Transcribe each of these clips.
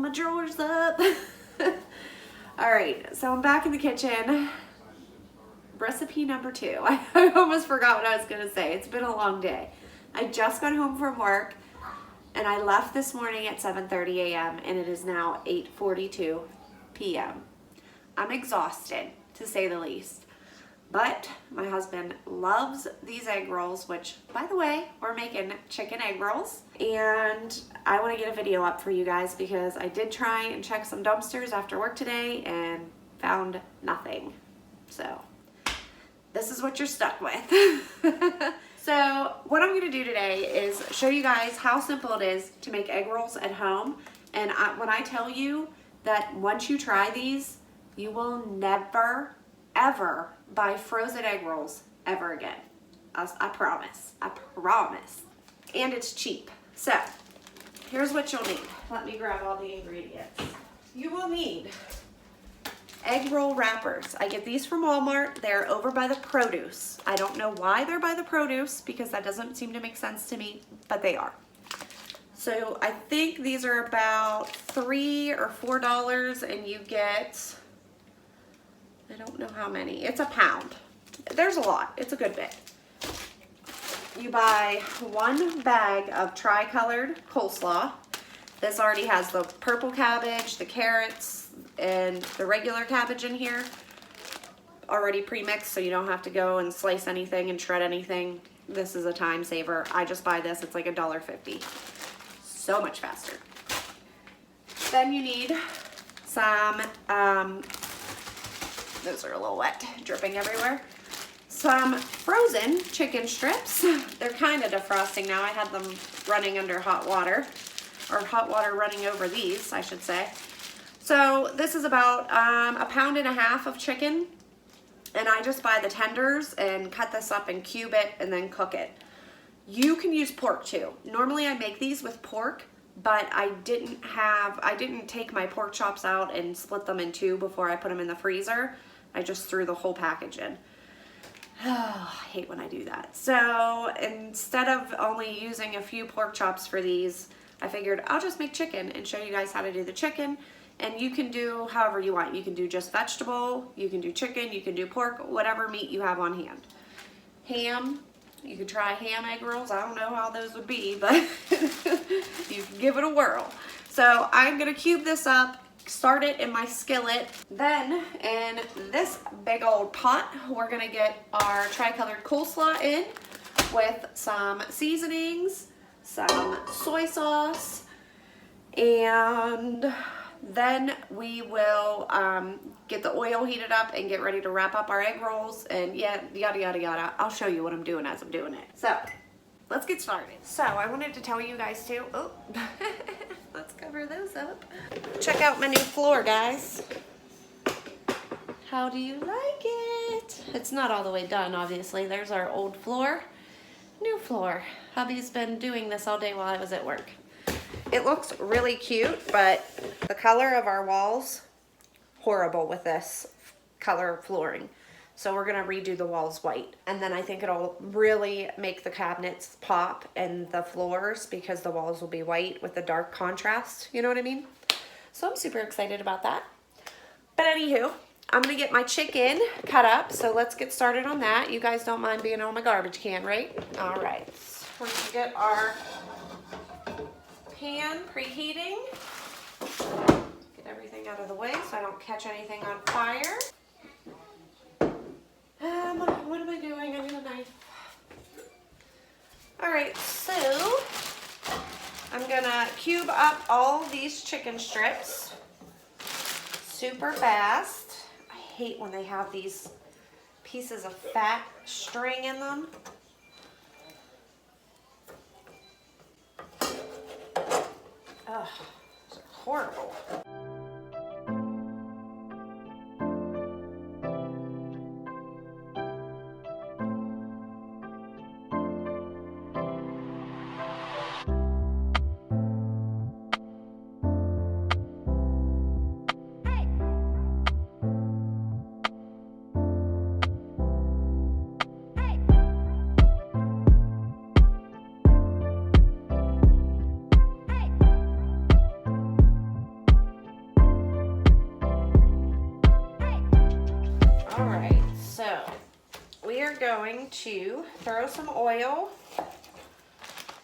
my drawers up. All right, so I'm back in the kitchen. Recipe number 2. I almost forgot what I was gonna say. It's been a long day. I just got home from work and I left this morning at 7:30 a.m. and it is now 8:42 p.m. I'm exhausted, to say the least. But my husband loves these egg rolls, which, by the way, we're making chicken egg rolls. And I want to get a video up for you guys because I did try and check some dumpsters after work today and found nothing. So this is what you're stuck with. So what I'm going to do today is show you guys how simple it is to make egg rolls at home. And when I tell you that once you try these, you will never, ever buy frozen egg rolls ever again. I promise. I promise. And it's cheap. So here's what you'll need. Let me grab all the ingredients. You will need egg roll wrappers. I get these from Walmart. They're over by the produce. I don't know why they're by the produce because that doesn't seem to make sense to me, but they are. So I think these are about $3 or $4 and you get, I don't know how many. It's a pound. There's a lot. It's a good bit. You buy 1 bag of tri-colored coleslaw. This already has the purple cabbage, the carrots, and the regular cabbage in here. Already pre-mixed, so you don't have to go and slice anything and shred anything. This is a time saver. I just buy this. It's like $1.50. So much faster. Then you need some, those are a little wet, dripping everywhere. Some frozen chicken strips. They're kind of defrosting now. I had them running under hot water, or hot water running over these, I should say. So this is about 1.5 pounds of chicken, and I just buy the tenders and cut this up and cube it and then cook it. You can use pork too. Normally I make these with pork, but I didn't take my pork chops out and split them in 2 before I put them in the freezer. I just threw the whole package in. Oh, I hate when I do that. So instead of only using a few pork chops for these, I figured I'll just make chicken and show you guys how to do the chicken. And you can do however you want. You can do just vegetable, you can do chicken, you can do pork, whatever meat you have on hand. Ham, you could try ham egg rolls. I don't know how those would be, but you can give it a whirl. So I'm gonna cube this up, start it in my skillet. Then in this big old pot, we're gonna get our tri-colored coleslaw in with some seasonings, some soy sauce, and then we will get the oil heated up and get ready to wrap up our egg rolls and yada, yada, yada. I'll show you what I'm doing as I'm doing it. So let's get started. So I wanted to tell you guys too, oh, let's cover those up. Check out my new floor, guys. How do you like it? It's not all the way done, obviously. There's our old floor, new floor. Hubby's been doing this all day while I was at work. It looks really cute, but the color of our walls, horrible with this color flooring. So we're gonna redo the walls white. And then I think it'll really make the cabinets pop and the floors because the walls will be white with the dark contrast, you know what I mean? So I'm super excited about that. But anywho, I'm gonna get my chicken cut up, so let's get started on that. You guys don't mind being on my garbage can, right? All right, we're gonna get our pan preheating. Get everything out of the way so I don't catch anything on fire. What am I doing? I need a knife. All right, so I'm gonna cube up all these chicken strips super fast. I hate when they have these pieces of fat string in them. Ugh, those are horrible. All right, so we are going to throw some oil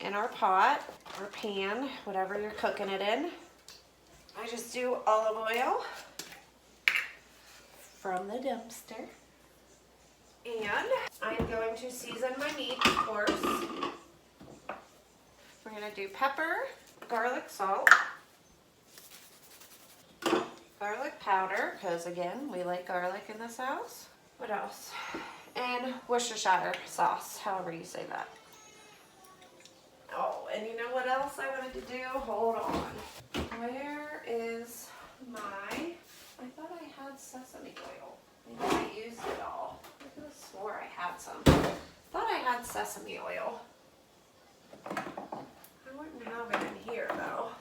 in our pot or pan, whatever you're cooking it in. I just do olive oil from the dumpster. And I'm going to season my meat, of course. We're going to do pepper, garlic salt, garlic powder, because again, we like garlic in this house. What else? And Worcestershire sauce, however you say that. Oh, and you know what else I wanted to do? Hold on. Where is my... I thought I had sesame oil. Maybe I used it all. I could have swore I had some. Thought I had sesame oil. I wouldn't have it in here though.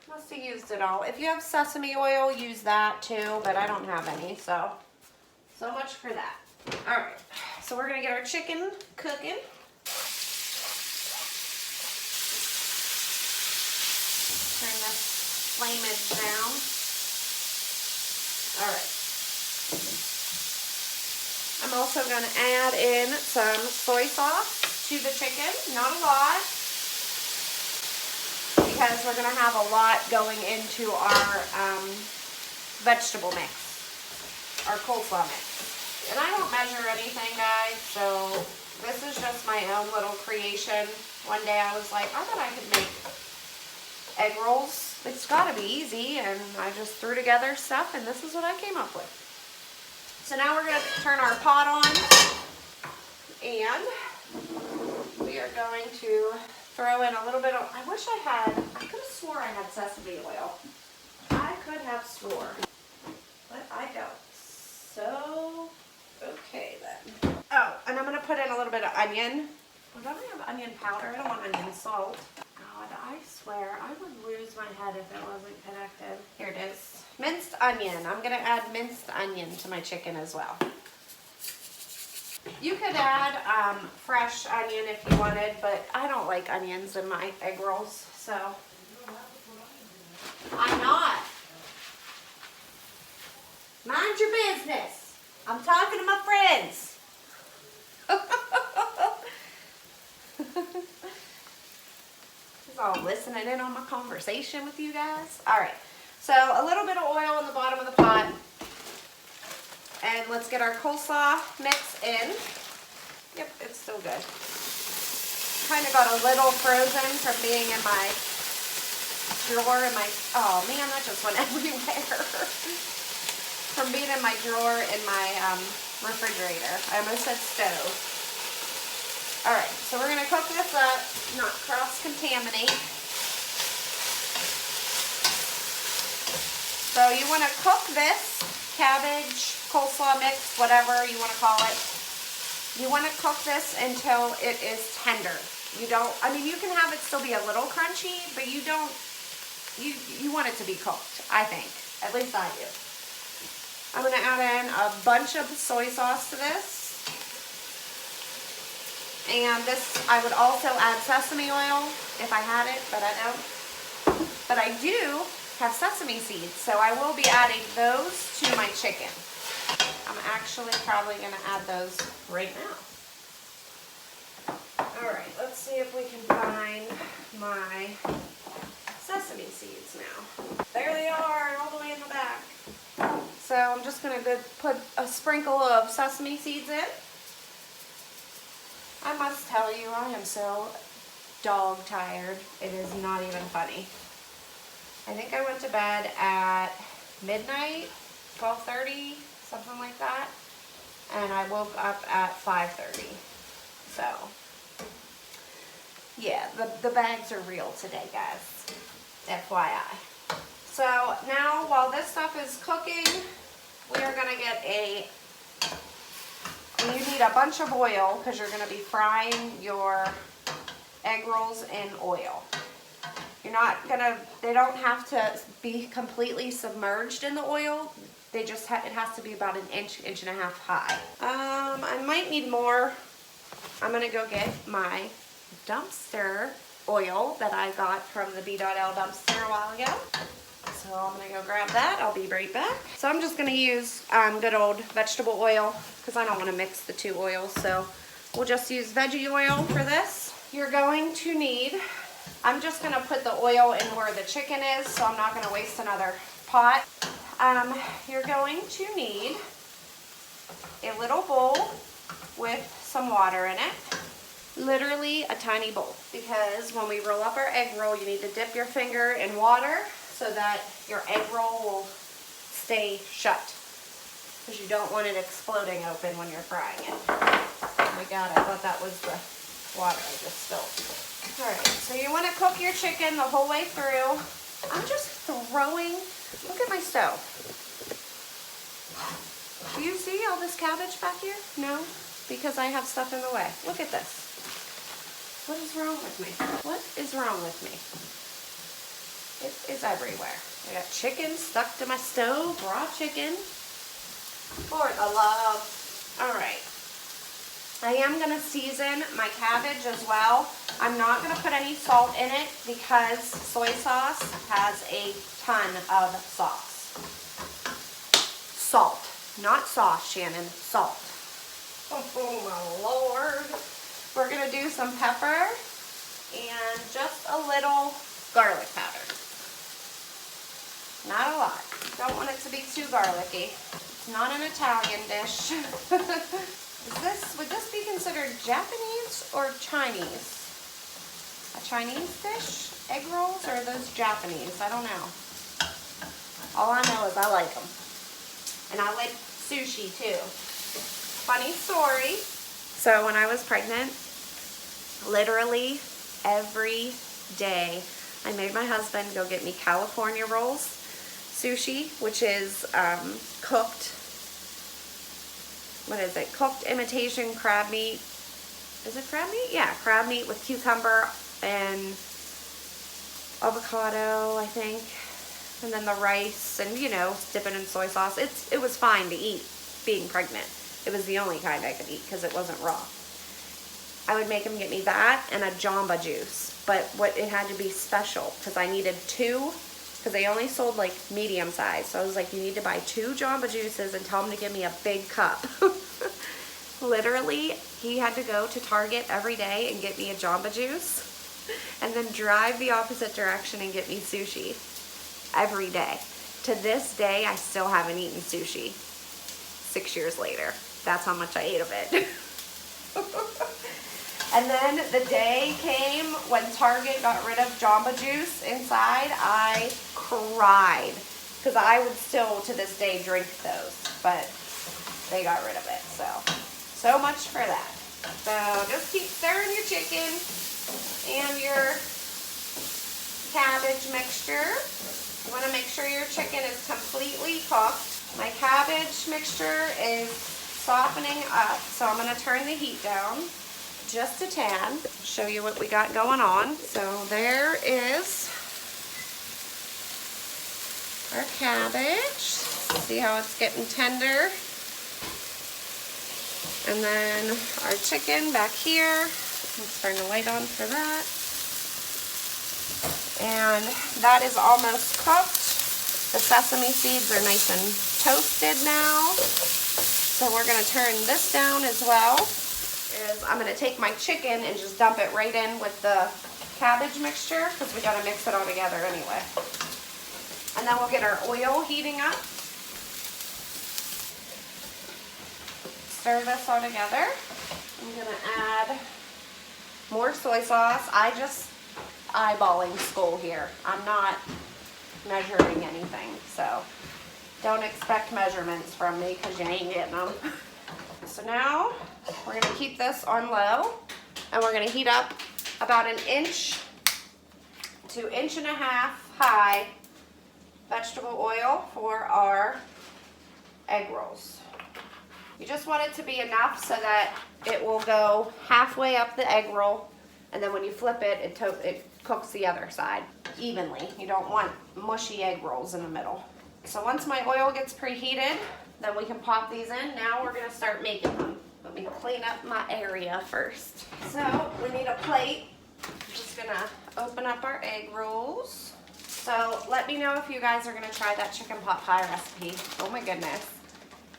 Must have used it all. If you have sesame oil, use that too, but I don't have any, so much for that. All right, so we're gonna get our chicken cooking. Turn this flamage down. All right. I'm also going to add in some soy sauce to the chicken, not a lot, because we're going to have a lot going into our vegetable mix, our coleslaw mix. And I don't measure anything, guys, so this is just my own little creation. One day I was like, I thought I could make egg rolls. It's got to be easy, and I just threw together stuff, and this is what I came up with. So now we're going to turn our pot on, and we are going to throw in a little bit of, I could have swore I had sesame oil. I could have swore, but I don't. So, okay then. Oh, and I'm going to put in a little bit of onion. Oh, don't I have onion powder? I don't want onion salt. God, I swear I would lose my head if it wasn't connected. Here it is. Minced onion. I'm going to add minced onion to my chicken as well. You could add fresh onion if you wanted, but I don't like onions in my egg rolls, so. I'm not. Mind your business. I'm talking to my friends. He's all listening in on my conversation with you guys. All right, so a little bit of oil in the bottom of the pot. And let's get our coleslaw mix in. Yep, it's still good. Kind of got a little frozen from being in my drawer in my, oh man, that just went everywhere. From being in my drawer in my refrigerator. I almost said stove. All right, so we're gonna cook this up, not cross-contaminate. So you wanna cook this cabbage, coleslaw mix, whatever you wanna call it. You wanna cook this until it is tender. You don't, I mean, you can have it still be a little crunchy, but you don't, you want it to be cooked, I think. At least I do. I'm gonna add in a bunch of soy sauce to this. And this, I would also add sesame oil if I had it, but I don't. But I do have sesame seeds, so I will be adding those to my chicken. I'm actually probably going to add those right now. All right, let's see if we can find my sesame seeds now. There they are, all the way in the back. So I'm just going to put a sprinkle of sesame seeds in. I must tell you, I am so dog tired. It is not even funny. I think I went to bed at midnight, 12:30, something like that. And I woke up at 5:30. So, yeah, the bags are real today, guys. FYI. So now, while this stuff is cooking, we are gonna get you need a bunch of oil because you're going to be frying your egg rolls in oil. You're not going to, they don't have to be completely submerged in the oil. They just it has to be about an inch, inch and a half high. I might need more. I'm going to go get my dumpster oil that I got from the B.L dumpster a while ago. So I'm gonna go grab that. I'll be right back. So I'm just gonna use good old vegetable oil because I don't want to mix the two oils. So we'll just use veggie oil for this. You're going to need, I'm just gonna put the oil in where the chicken is, so I'm not gonna waste another pot. You're going to need a little bowl with some water in it. Literally a tiny bowl, because when we roll up our egg roll, you need to dip your finger in water so that your egg roll will stay shut, because you don't want it exploding open when you're frying it. Oh my God, I thought that was the water I just spilled. All right, so you want to cook your chicken the whole way through. I'm just throwing, look at my stove. Do you see all this cabbage back here? No, because I have stuff in the way. Look at this. What is wrong with me? What is wrong with me? It is everywhere. I got chicken stuck to my stove, raw chicken. For the love. All right. I am gonna season my cabbage as well. I'm not gonna put any salt in it because soy sauce has a ton of sauce. Salt, not sauce, Shannon, salt. Oh my Lord. We're gonna do some pepper and just a little garlic powder. Not a lot. Don't want it to be too garlicky. It's not an Italian dish. Would this be considered Japanese or Chinese? A Chinese dish? Egg rolls, or are those Japanese? I don't know. All I know is I like them. And I like sushi too. Funny story. So when I was pregnant, literally every day, I made my husband go get me California rolls, sushi, which is cooked, what is it? Cooked imitation crab meat. Is it crab meat? Yeah, crab meat with cucumber and avocado, I think. And then the rice and, you know, dip it in soy sauce. It was fine to eat being pregnant. It was the only kind I could eat because it wasn't raw. I would make him get me that and a Jamba Juice, but it had to be special because I needed two, because they only sold like medium size. So I was like, you need to buy 2 Jamba Juices and tell him to give me a big cup. Literally, he had to go to Target every day and get me a Jamba Juice and then drive the opposite direction and get me sushi every day. To this day, I still haven't eaten sushi 6 years later. That's how much I ate of it. And then the day came when Target got rid of Jamba Juice inside. I cried because I would still to this day drink those, but they got rid of it. So much for that. So just keep stirring your chicken and your cabbage mixture. You want to make sure your chicken is completely cooked. My cabbage mixture is softening up, so I'm going to turn the heat down just a tad. Show you what we got going on. So there is our cabbage. See how it's getting tender. And then our chicken back here. Let's turn the light on for that. And that is almost cooked. The sesame seeds are nice and toasted now. So we're gonna turn this down as well. I'm gonna take my chicken and just dump it right in with the cabbage mixture because we gotta mix it all together anyway. And then we'll get our oil heating up. Stir this all together. I'm gonna add more soy sauce. I just eyeballing school here. I'm not measuring anything, so don't expect measurements from me because you ain't getting them. So now we're gonna keep this on low and we're gonna heat up about 1 inch to 1.5 inches high vegetable oil for our egg rolls. You just want it to be enough so that it will go halfway up the egg roll, and then when you flip it, it cooks the other side evenly. You don't want mushy egg rolls in the middle. So once my oil gets preheated, then we can pop these in. Now we're gonna start making them. Let me clean up my area first. So we need a plate. I'm just gonna open up our egg rolls. So let me know if you guys are gonna try that chicken pot pie recipe. Oh my goodness.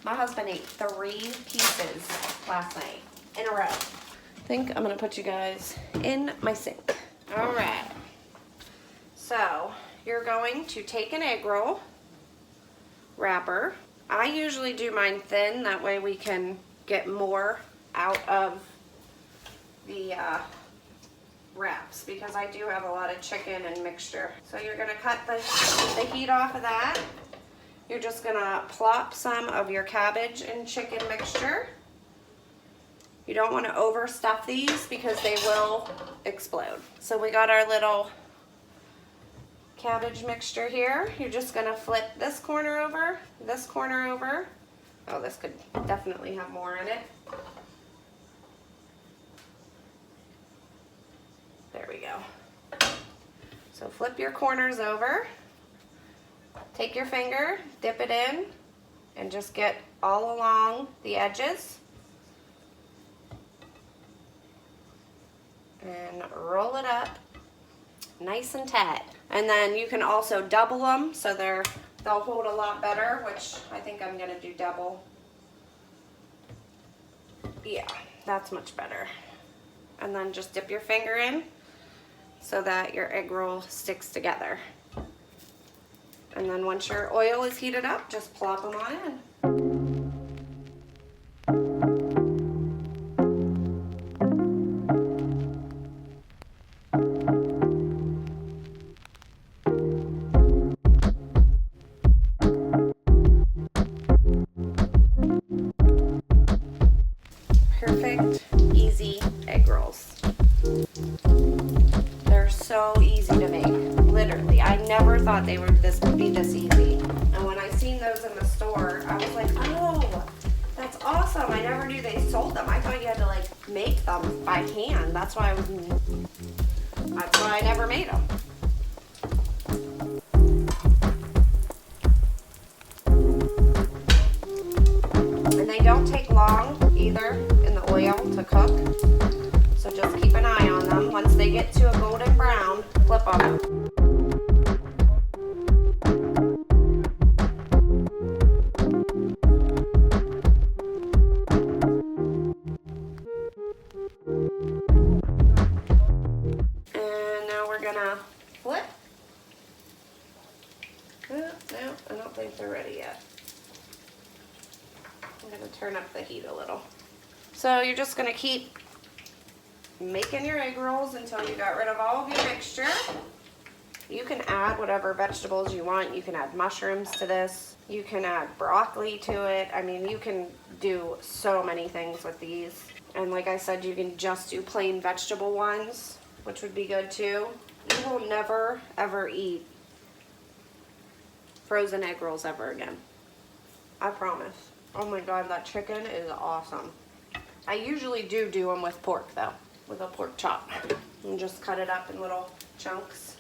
My husband ate 3 pieces last night in a row. I think I'm gonna put you guys in my sink. All right. So you're going to take an egg roll wrapper. I usually do mine thin, that way we can get more out of the wraps, because I do have a lot of chicken and mixture. So you're gonna cut the heat off of that. You're just gonna plop some of your cabbage and chicken mixture. You don't wanna overstuff these because they will explode. So we got our little cabbage mixture here. You're just gonna flip this corner over, this corner over. Oh, this could definitely have more in it. There we go. So flip your corners over. Take your finger, dip it in, and just get all along the edges. And roll it up nice and tight. And then you can also double them so they'll hold a lot better, which I think I'm gonna do double. Yeah, that's much better. And then just dip your finger in so that your egg roll sticks together. And then once your oil is heated up, just plop them on in. Perfect, easy egg rolls. They're so easy to make, literally. I never thought they would be this easy. And when I seen those in the store, I was like, oh, that's awesome. I never knew they sold them. I thought you had to like make them by hand. That's why I never made them. And they don't take long either in the oil to cook. So just keep an eye on them. Once they get to a golden brown, flip them. And now we're gonna flip. No, I don't think they're ready yet. I'm gonna turn up the heat a little. So you're just gonna keep making your egg rolls until you got rid of all of your mixture. You can add whatever vegetables you want. You can add mushrooms to this. You can add broccoli to it. I mean, you can do so many things with these. And like I said, you can just do plain vegetable ones, which would be good too. You will never, ever eat frozen egg rolls ever again. I promise. Oh my God, that chicken is awesome. I usually do them with pork though, with a pork chop. And just cut it up in little chunks.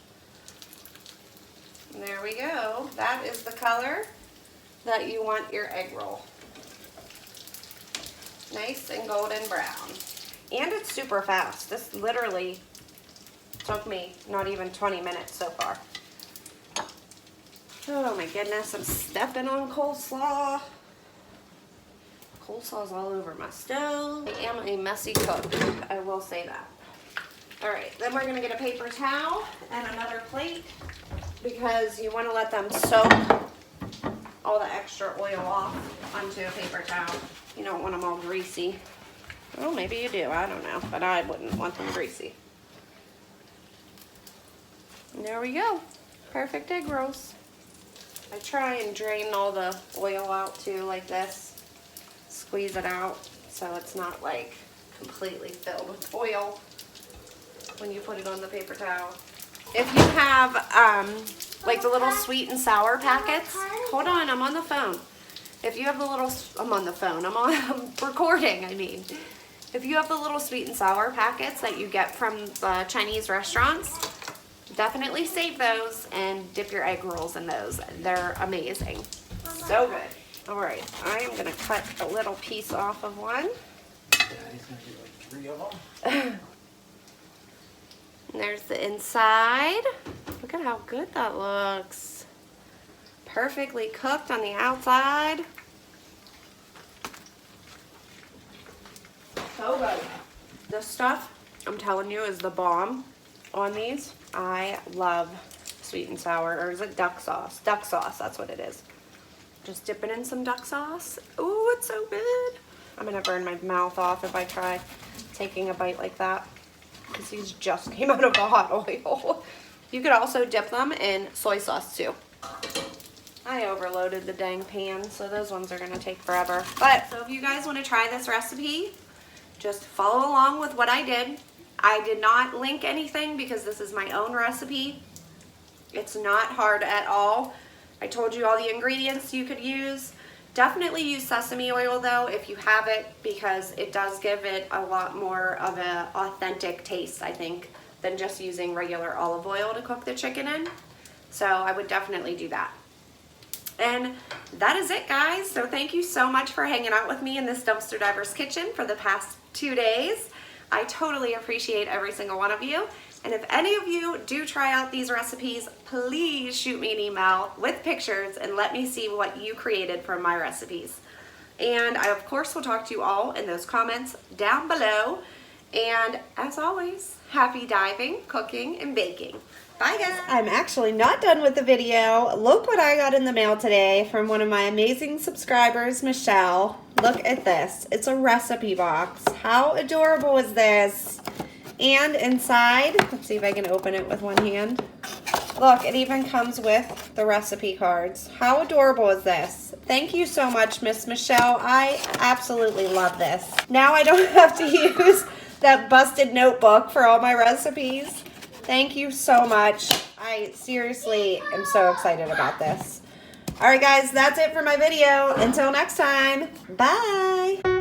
And there we go. That is the color that you want your egg roll. Nice and golden brown. And it's super fast. This literally took me not even 20 minutes so far. Oh my goodness, I'm stepping on coleslaw. Coleslaw's all over my stove. I am a messy cook, I will say that. All right, then we're gonna get a paper towel and another plate because you wanna let them soak all the extra oil off onto a paper towel. You don't want them all greasy. Well, maybe you do, I don't know, but I wouldn't want them greasy. And there we go, perfect egg rolls. I try and drain all the oil out too, like this. Squeeze it out so it's not like completely filled with oil when you put it on the paper towel. If you have like the little sweet and sour packets, hold on, I'm on the phone. If you have the little, I'm recording, I mean. If you have the little sweet and sour packets that you get from the Chinese restaurants, definitely save those and dip your egg rolls in those. They're amazing. So good. All right, I am gonna cut a little piece off of one. Daddy's gonna get like 3 of them. And there's the inside. Look Look at how good that looks. Perfectly cooked on the outside. So good. This stuff, I'm telling you, is the bomb on these. I love sweet and sour, or is it duck sauce? Duck sauce, that's what it is. Just dip it in some duck sauce. Ooh, it's so good. I'm gonna burn my mouth off if I try taking a bite like that, because these just came out of a hot oil. You could also dip them in soy sauce too. I overloaded the dang pan, so those ones are gonna take forever. But, so if you guys wanna try this recipe, just follow along with what I did. I did not link anything because this is my own recipe. It's not hard at all. I told you all the ingredients you could use. Definitely use sesame oil though if you have it, because it does give it a lot more of an authentic taste, I think, than just using regular olive oil to cook the chicken in. So I would definitely do that. And that is it, guys. So thank you so much for hanging out with me in this Dumpster Divers kitchen for the past 2 days. I totally appreciate every single one of you. And if any of you do try out these recipes, please shoot me an email with pictures and let me see what you created from my recipes. And I, of course, will talk to you all in those comments down below. And as always, happy diving, cooking, and baking. Bye, guys. I'm actually not done with the video. Look what I got in the mail today from one of my amazing subscribers, Michelle. Look at this. It's a recipe box. How adorable is this? And inside, let's see if I can open it with one hand. Look, it even comes with the recipe cards. How adorable is this? Thank you so much, Miss Michelle. I absolutely love this. Now I don't have to use that busted notebook for all my recipes. Thank you so much. I seriously am so excited about this. All right, guys, that's it for my video. Until next time, bye.